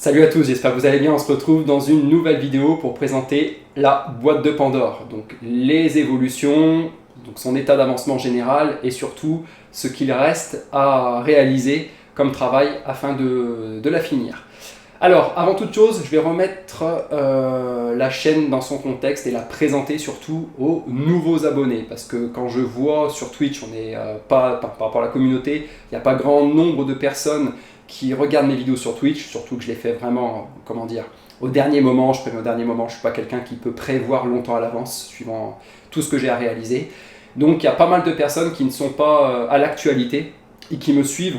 Salut à tous, j'espère que vous allez bien. On se retrouve dans une nouvelle vidéo pour présenter la boîte de Pandore. Donc les évolutions, donc son état d'avancement général et surtout ce qu'il reste à réaliser comme travail afin de la finir. Alors avant toute chose, je vais remettre la chaîne dans son contexte et la présenter surtout aux nouveaux abonnés. Parce que quand je vois sur Twitch, on n'est pas, par rapport à la communauté, il n'y a pas grand nombre de personnes qui regardent mes vidéos sur Twitch, surtout que je les fais vraiment, comment dire, au dernier moment, je préviens au dernier moment, je ne suis pas quelqu'un qui peut prévoir longtemps à l'avance, suivant tout ce que j'ai à réaliser. Donc il y a pas mal de personnes qui ne sont pas à l'actualité et qui me suivent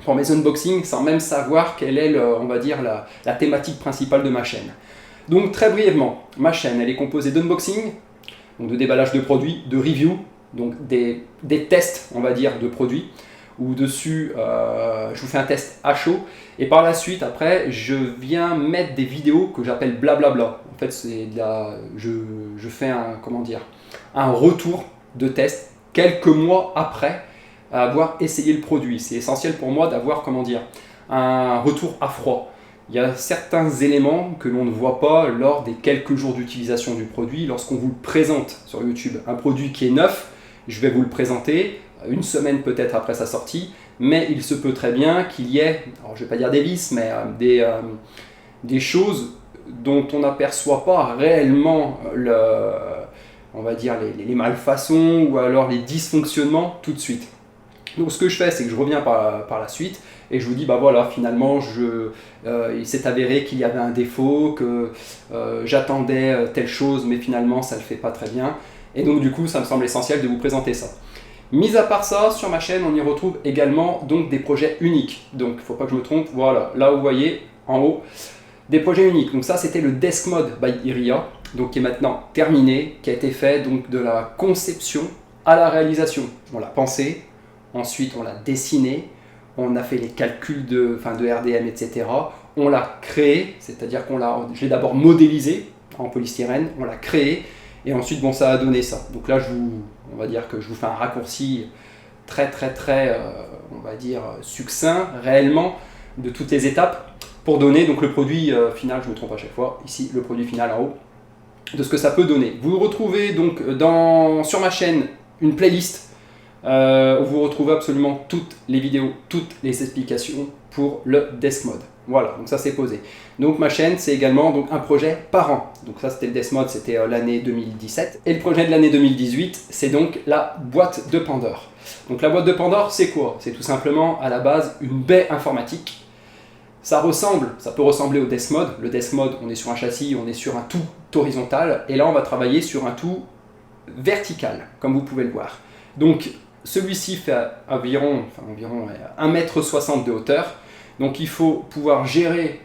pour mes unboxings sans même savoir quelle est, on va dire, la thématique principale de ma chaîne. Donc très brièvement, ma chaîne, elle est composée d'unboxing, donc de déballage de produits, de review, donc des tests, on va dire, de produits, où dessus je vous fais un test à chaud et par la suite après je viens mettre des vidéos que j'appelle blablabla. En fait c'est je fais un retour de test quelques mois après avoir essayé le produit. C'est essentiel pour moi d'avoir un retour à froid. Il y a certains éléments que l'on ne voit pas lors des quelques jours d'utilisation du produit. Lorsqu'on vous le présente sur YouTube, un produit qui est neuf, je vais vous le présenter une semaine peut-être après sa sortie, mais il se peut très bien qu'il y ait, alors je ne vais pas dire des vices, mais des choses dont on n'aperçoit pas réellement on va dire les malfaçons ou alors les dysfonctionnements tout de suite. Donc ce que je fais, c'est que je reviens par la suite et je vous dis, bah voilà, finalement, il s'est avéré qu'il y avait un défaut, que j'attendais telle chose, mais finalement, ça ne le fait pas très bien. Et donc du coup, ça me semble essentiel de vous présenter ça. Mis à part ça, sur ma chaîne, on y retrouve également donc des projets uniques. Donc, il ne faut pas que je me trompe, voilà, là vous voyez, en haut, des projets uniques. Donc ça, c'était le Desk Mode by Iria, donc qui est maintenant terminé, qui a été fait donc de la conception à la réalisation. On l'a pensé, ensuite on l'a dessiné, on a fait les calculs de RDM, etc. On l'a créé, c'est-à-dire je l'ai d'abord modélisé en polystyrène, on l'a créé, et ensuite, bon, ça a donné ça. Donc là, on va dire que je vous fais un raccourci très, on va dire, succinct, réellement, de toutes les étapes, pour donner donc le produit final, je me trompe à chaque fois, ici, le produit final en haut, de ce que ça peut donner. Vous retrouvez donc sur ma chaîne une playlist où vous retrouvez absolument toutes les vidéos, toutes les explications pour le Desk Mode. Voilà, donc ça c'est posé. Donc ma chaîne, c'est également donc, un projet par an. Donc ça c'était le Desk Mode, c'était l'année 2017. Et le projet de l'année 2018, c'est donc la boîte de Pandore. Donc la boîte de Pandore, c'est quoi? C'est tout simplement à la base une baie informatique. Ça peut ressembler au Desk Mode. Le Desk Mode, on est sur un châssis, on est sur un tout horizontal. Et là, on va travailler sur un tout vertical, comme vous pouvez le voir. Donc celui-ci fait environ 1,60 m de hauteur. Donc il faut pouvoir gérer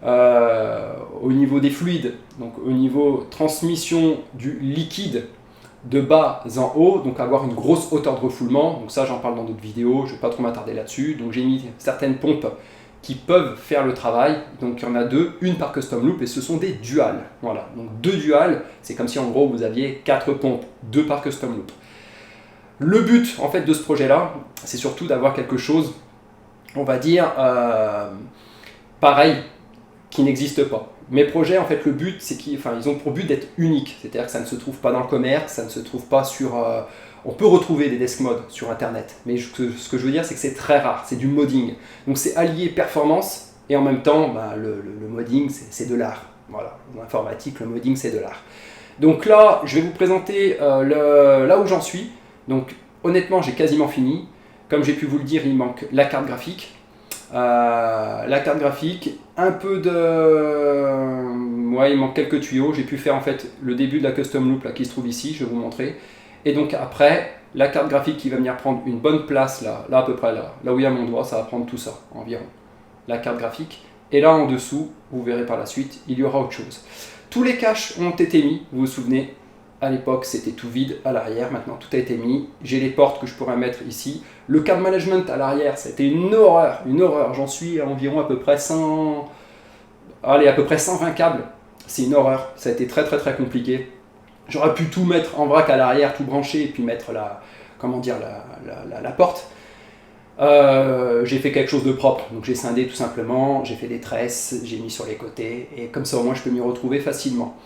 au niveau des fluides, donc au niveau transmission du liquide de bas en haut, donc avoir une grosse hauteur de refoulement. Donc ça j'en parle dans d'autres vidéos, je ne vais pas trop m'attarder là-dessus. Donc j'ai mis certaines pompes qui peuvent faire le travail. Donc il y en a deux, une par custom loop et ce sont des duals. Voilà, donc deux duals, c'est comme si en gros vous aviez 4 pompes, 2 par custom loop. Le but en fait de ce projet-là, c'est surtout d'avoir quelque chose, on va dire, pareil, qui n'existe pas. Mes projets, en fait, le but, c'est qu'ils ont pour but d'être uniques. C'est-à-dire que ça ne se trouve pas dans le commerce, ça ne se trouve pas sur... on peut retrouver des desk modes sur Internet, mais ce que je veux dire, c'est que c'est très rare, c'est du modding. Donc c'est allier performance et en même temps, le modding, c'est de l'art. Voilà, en informatique, le modding, c'est de l'art. Donc là, je vais vous présenter là où j'en suis. Donc honnêtement, j'ai quasiment fini. Comme j'ai pu vous le dire, il manque la carte graphique. Un peu de... Ouais, il manque quelques tuyaux. J'ai pu faire en fait le début de la custom loop là, qui se trouve ici, je vais vous montrer. Et donc après, la carte graphique qui va venir prendre une bonne place là à peu près là où il y a mon doigt, ça va prendre tout ça environ. La carte graphique. Et là en dessous, vous verrez par la suite, il y aura autre chose. Tous les caches ont été mis, vous vous souvenez. À l'époque, c'était tout vide à l'arrière. Maintenant, tout a été mis. J'ai les portes que je pourrais mettre ici. Le câble management à l'arrière, c'était une horreur. Une horreur. J'en suis à environ à peu près 120 câbles. C'est une horreur. Ça a été très compliqué. J'aurais pu tout mettre en vrac à l'arrière, tout brancher et puis mettre la porte. J'ai fait quelque chose de propre, donc j'ai scindé tout simplement, j'ai fait des tresses, j'ai mis sur les côtés, et comme ça au moins je peux m'y retrouver facilement.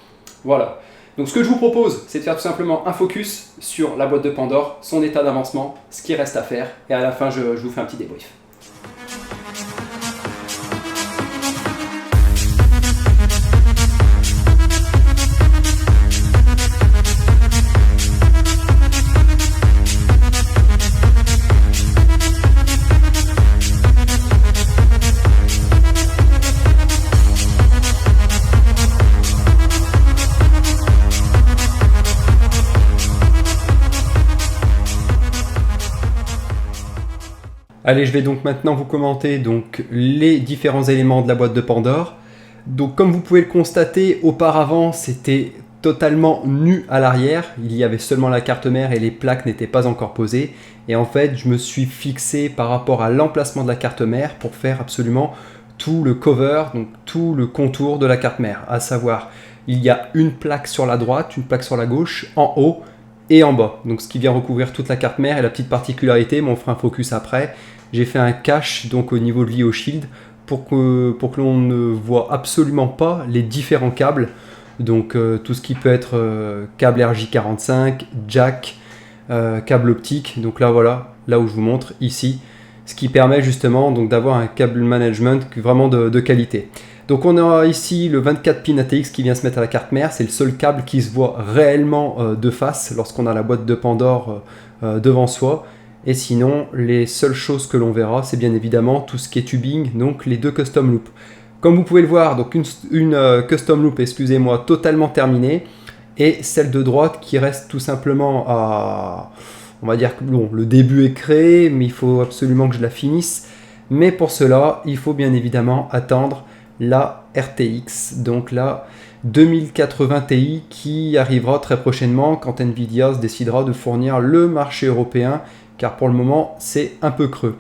Voilà. Donc ce que je vous propose, c'est de faire tout simplement un focus sur la boîte de Pandore, son état d'avancement, ce qui reste à faire, et à la fin je vous fais un petit débrief. Allez, je vais donc maintenant vous commenter donc, les différents éléments de la boîte de Pandore. Donc comme vous pouvez le constater, auparavant c'était totalement nu à l'arrière. Il y avait seulement la carte mère et les plaques n'étaient pas encore posées. Et en fait, je me suis fixé par rapport à l'emplacement de la carte mère pour faire absolument tout le cover, donc tout le contour de la carte mère. À savoir, il y a une plaque sur la droite, une plaque sur la gauche, en haut et en bas. Donc ce qui vient recouvrir toute la carte mère. Et la petite particularité, mais on fera un focus après, j'ai fait un cache donc au niveau de l'IO Shield pour que l'on ne voit absolument pas les différents câbles. Donc tout ce qui peut être câble RJ45, jack, câble optique. Donc là voilà, là où je vous montre ici, ce qui permet justement donc d'avoir un câble management vraiment de qualité. Donc on a ici le 24 pin ATX qui vient se mettre à la carte mère. C'est le seul câble qui se voit réellement de face lorsqu'on a la boîte de Pandore devant soi. Et sinon, les seules choses que l'on verra, c'est bien évidemment tout ce qui est tubing, donc les deux custom loops. Comme vous pouvez le voir, donc une custom loop, excusez-moi, totalement terminée, et celle de droite qui reste tout simplement à... On va dire que bon, le début est créé, mais il faut absolument que je la finisse. Mais pour cela, il faut bien évidemment attendre la RTX, donc la 2080 Ti qui arrivera très prochainement quand Nvidia se décidera de fournir le marché européen, car pour le moment c'est un peu creux.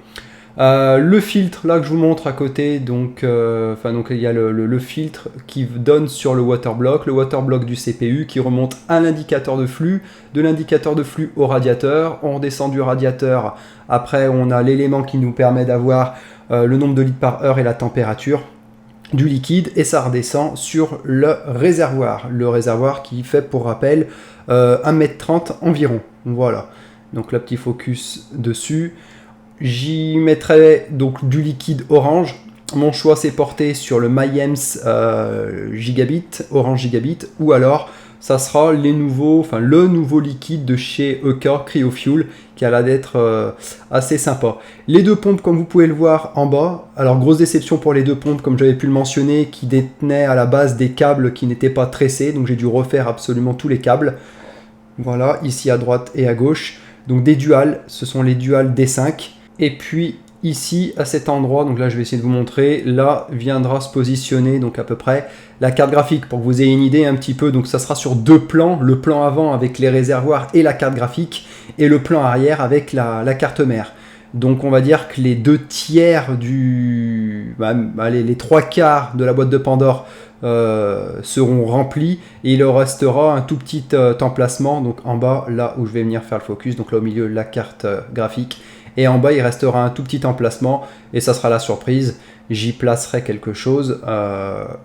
Le filtre là que je vous montre à côté, donc il y a le filtre qui donne sur le waterblock du CPU qui remonte à l'indicateur de flux, de l'indicateur de flux au radiateur. On redescend du radiateur, après on a l'élément qui nous permet d'avoir le nombre de litres par heure et la température du liquide, et ça redescend sur le réservoir qui fait pour rappel 1,30 m environ. Voilà, donc là petit focus dessus. J'y mettrai donc du liquide orange. Mon choix s'est porté sur le MyEms Gigabit, Orange Gigabit, ou alors ça sera le nouveau liquide de chez EK, CryoFuel, qui a l'air d'être assez sympa. Les deux pompes, comme vous pouvez le voir en bas, alors grosse déception pour les deux pompes, comme j'avais pu le mentionner, qui détenaient à la base des câbles qui n'étaient pas tressés, donc j'ai dû refaire absolument tous les câbles. Voilà, ici à droite et à gauche. Donc des duals, ce sont les duals D5. Et puis ici à cet endroit, donc là je vais essayer de vous montrer, là viendra se positionner donc à peu près la carte graphique pour que vous ayez une idée un petit peu. Donc ça sera sur deux plans, le plan avant avec les réservoirs et la carte graphique, et le plan arrière avec la carte mère. Donc on va dire que les deux tiers les trois quarts de la boîte de Pandore seront remplis, et il leur restera un tout petit emplacement donc en bas, là où je vais venir faire le focus, donc là au milieu la carte graphique, et en bas il restera un tout petit emplacement, et ça sera la surprise, j'y placerai quelque chose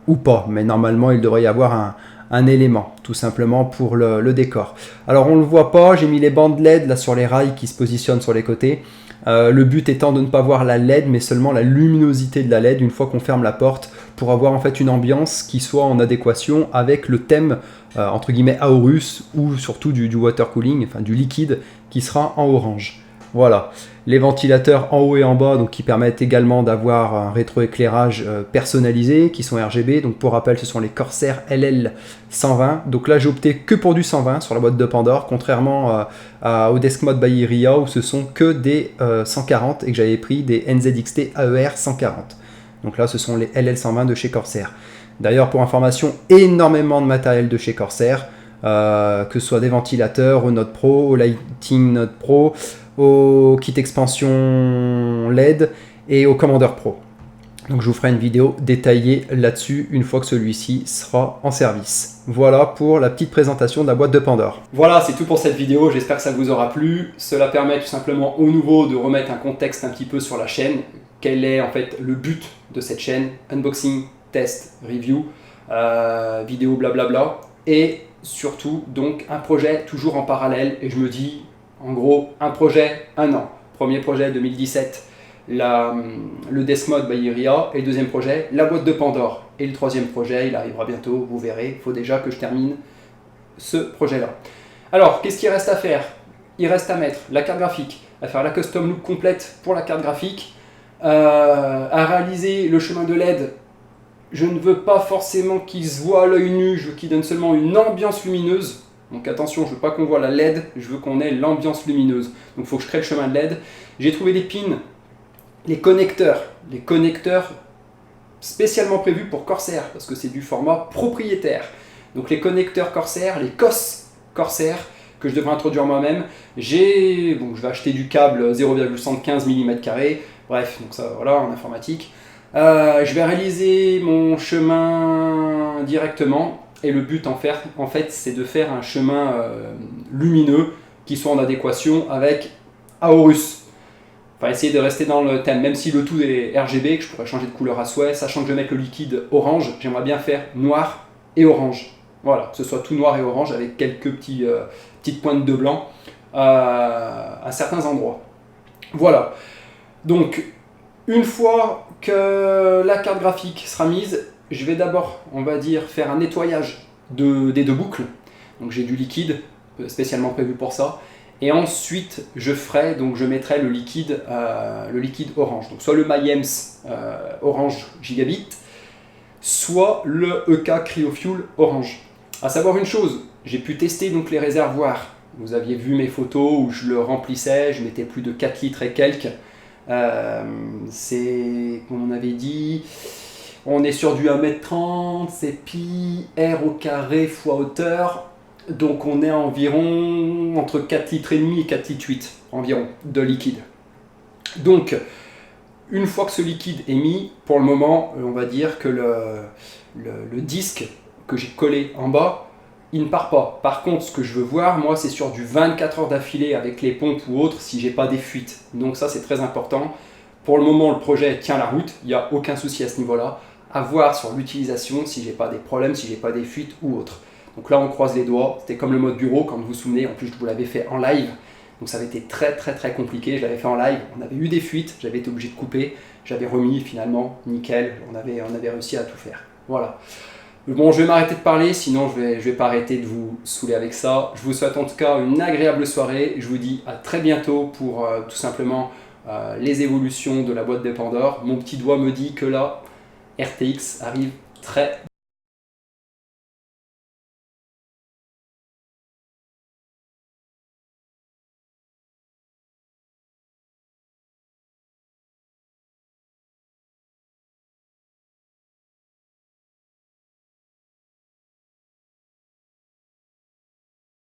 ou pas, mais normalement il devrait y avoir un élément tout simplement pour le décor. Alors on ne le voit pas, j'ai mis les bandes LED là sur les rails qui se positionnent sur les côtés. Le but étant de ne pas voir la LED, mais seulement la luminosité de la LED une fois qu'on ferme la porte, pour avoir en fait une ambiance qui soit en adéquation avec le thème entre guillemets Aorus, ou surtout du water cooling, enfin du liquide qui sera en orange. Voilà, les ventilateurs en haut et en bas, donc qui permettent également d'avoir un rétroéclairage personnalisé, qui sont RGB. Donc pour rappel, ce sont les Corsair LL120. Donc là, j'ai opté que pour du 120 sur la boîte de Pandore, contrairement au Desk Mode by Iria, où ce sont que des 140, et que j'avais pris des NZXT AER 140. Donc là, ce sont les LL120 de chez Corsair. D'ailleurs, pour information, énormément de matériel de chez Corsair, que ce soit des ventilateurs, au Node Pro, au Lighting Node Pro, au kit expansion LED et au Commander Pro. Donc je vous ferai une vidéo détaillée là-dessus une fois que celui-ci sera en service. Voilà pour la petite présentation de la boîte de Pandore. Voilà, c'est tout pour cette vidéo, j'espère que ça vous aura plu. Cela permet tout simplement aux nouveaux de remettre un contexte un petit peu sur la chaîne. Quel est en fait le but de cette chaîne? Unboxing, test, review, vidéo blablabla. Et surtout donc un projet toujours en parallèle. Et je me dis en gros un projet, un an. Premier projet 2017. Le Death Mode by Iria, et le deuxième projet, la boîte de Pandore. Et le troisième projet, il arrivera bientôt, vous verrez, il faut déjà que je termine ce projet-là. Alors, qu'est-ce qu'il reste à faire? Il reste à mettre la carte graphique, à faire la custom look complète pour la carte graphique, à réaliser le chemin de LED. Je ne veux pas forcément qu'il se voit à l'œil nu, je veux qu'il donne seulement une ambiance lumineuse. Donc attention, je ne veux pas qu'on voit la LED, je veux qu'on ait l'ambiance lumineuse. Donc il faut que je crée le chemin de LED. J'ai trouvé des pins. Les connecteurs spécialement prévus pour Corsair, parce que c'est du format propriétaire. Donc les connecteurs Corsair, les COS Corsair, que je devrais introduire moi-même. Je vais acheter du câble 0,75 mm², bref, donc ça voilà, en informatique. Je vais réaliser mon chemin directement, et le but en fait c'est de faire un chemin lumineux qui soit en adéquation avec Aorus. Enfin, essayer de rester dans le thème, même si le tout est RGB, que je pourrais changer de couleur à souhait, sachant que je vais mettre le liquide orange, j'aimerais bien faire noir et orange. Voilà, que ce soit tout noir et orange avec quelques petites pointes de blanc à certains endroits. Voilà, donc une fois que la carte graphique sera mise, je vais d'abord, on va dire, faire un nettoyage des deux boucles. Donc j'ai du liquide spécialement prévu pour ça. Et ensuite, je mettrai le liquide orange. Donc soit le Mayhems orange gigabit, soit le EK Cryofuel orange. À savoir une chose, j'ai pu tester donc les réservoirs. Vous aviez vu mes photos où je le remplissais, je mettais plus de 4 litres et quelques. C'est, comme on avait dit, on est sur du 1m30, c'est pi, R au carré fois hauteur. Donc on est à environ entre 4 litres et demi et 4 litres 8 environ de liquide. Donc une fois que ce liquide est mis, pour le moment, on va dire que le disque que j'ai collé en bas, il ne part pas. Par contre, ce que je veux voir, moi, c'est sur du 24 heures d'affilée avec les pompes ou autres, si j'ai pas des fuites. Donc ça, c'est très important. Pour le moment, le projet tient la route, il n'y a aucun souci à ce niveau-là. À voir sur l'utilisation, si j'ai pas des problèmes, si j'ai pas des fuites ou autres. Donc là, on croise les doigts. C'était comme le mode bureau, quand vous vous souvenez. En plus, je vous l'avais fait en live. Donc ça avait été très compliqué. Je l'avais fait en live. On avait eu des fuites. J'avais été obligé de couper. J'avais remis finalement. Nickel. On avait réussi à tout faire. Voilà. Bon, je vais m'arrêter de parler. Sinon, je vais pas arrêter de vous saouler avec ça. Je vous souhaite en tout cas une agréable soirée. Je vous dis à très bientôt pour tout simplement les évolutions de la boîte de Pandore. Mon petit doigt me dit que là, RTX arrive très